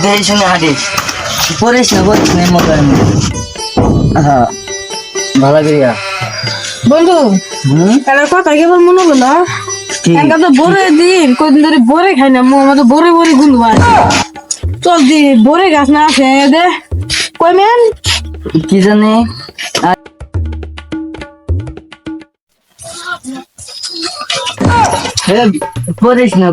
দেই শুনে হাঁটিস পড়িস না বলিস না মোবাইল হ্যাঁ ভালো করিয়া বন্ধু হুম একটা কথা কেবল মনে হলো না কি একটা তো বরে দিন কদিন ধরে বরে খাই না আমার বরে বরে গুন্ডু আছে চল দি বরে গাছ না আছে দে কই মেন কি জানি পড়িস না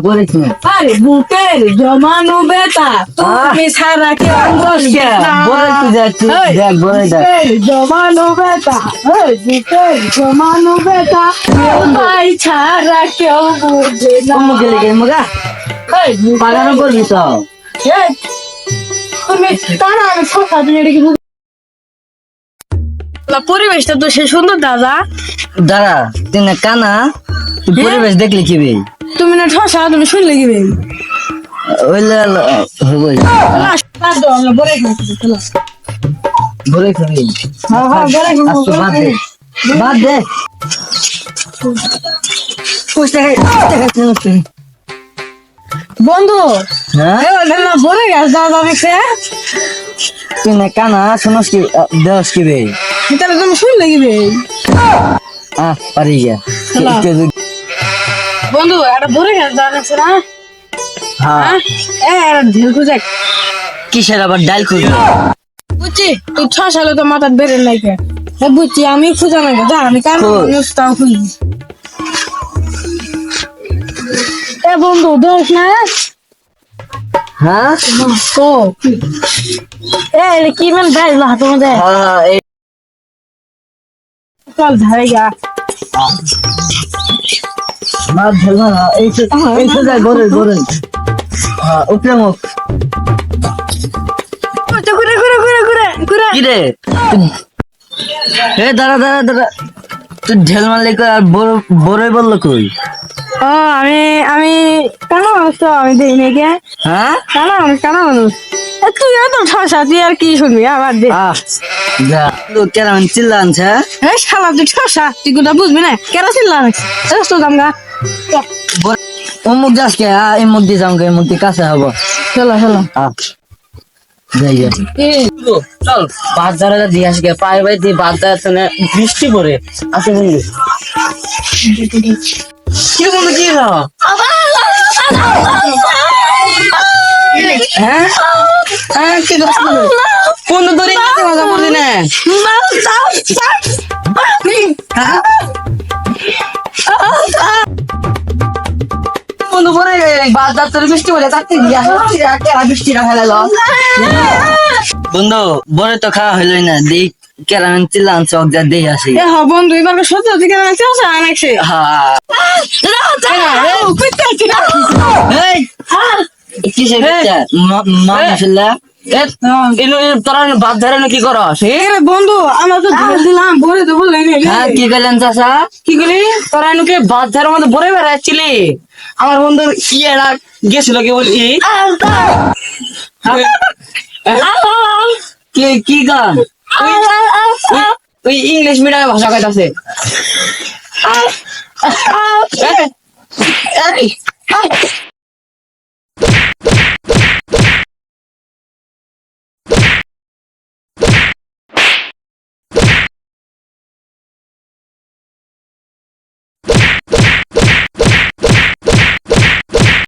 আরে বুকের জমানো বেটা তুমি সারা কে বলে তুই যাচ্ছি দেখ বলে দেখ জমানো বেটা বুকের জমানো বেটা ভাই ছাড়া কেউ বুঝে না মুখে লেগে মুগা পাগানো করবি তো এই, তুমি তারা আমি কথা দিন এটা কি পরিবেশটা তো সে সুন্দর দাদা দাঁড়া তুই না কানা তুই পরিবেশ দেখলি কি বে তুমি না ঠসা তুমি শুনলে কি বে ওইলে হবই না দাও আমরা বরে খাইছি চলো বলে খাবি হ্যাঁ হ্যাঁ বরে আজকে বাদ দে পুষতে বন্ধু হ্যাঁ না বরে গাছ দাদা দেখছে তুই না কানা শুনস কি দেওস কি বে তাহলে তুমি শুনলে কি বে পারি গিয়া বন্ধু একটা বরে গাছ দাদা দেখছে না হ্যাঁ ঢেল খুঁজে কিসের আবার ডাল খুঁজবি বুঝছি তুই ঠসালে তো মাথার বেরেন নাই কে বুঝছি আমি খুঁজা নাই যা আমি কার তাও খুঁজি এ বন্ধু দেখ না হ্যাঁ তো কি মান গাইল হাত মধ্যে চল ধারে গা মাছ ঢেলবা না এই যায় গরে উপরে মুখ ঘুরে ঘুরে ঘুরে ঘুরে ঘুরে কি রে দাঁড়া তুই ঢেল মারলে কই আর বড়ই বললো কই ও আমি কানা মানুষ তো আমি দেই না কে হ্যাঁ কানা মানুষ তুই তো ঠসা তুই আর কি শুনবি আবার দে যা তো কেমন চিল্লা আনছে হ্যাঁ শালা তুই ঠসা তুই কোনটা বুঝবি না কেরা চিল্লা তো জামগা অমুক যাস কে এই মুখ দিয়ে যাও এই মুখ দিয়ে কাছে হবো চলো যাই চল বাজারে দিয়ে আসি পায়ে পায়ে দিয়ে বাজার আছে না বৃষ্টি পড়ে আসে বন্ধু কি বন্ধু কি হ্যাঁ কি বন্ধু ধরে মজা করলি না বন্ধু পরে বাজার তোর বৃষ্টি পড়ে তার থেকে বৃষ্টি রাখা গেল বন্ধু বরে তো খাওয়া হইলই না দেখ কেরামেন চিল্লান চক যা দেই আসি বন্ধু এবার সত্য থেকে আনাইছে কিসের মানুষল্লা তোরা বাদ ধরে কি করস বন্ধু আমরা তো ধরে দিলাম বলে তো বললেন কি করলেন চাষা কি করি তোরা এনুকে বাদ ধারের মধ্যে বরে বেড়াচ্ছিলি আমার বন্ধু ইয়েরা গেছিল কি বলি কি গান ওই ইংলিশ মিডিয়ামে ভাষা কইতাছে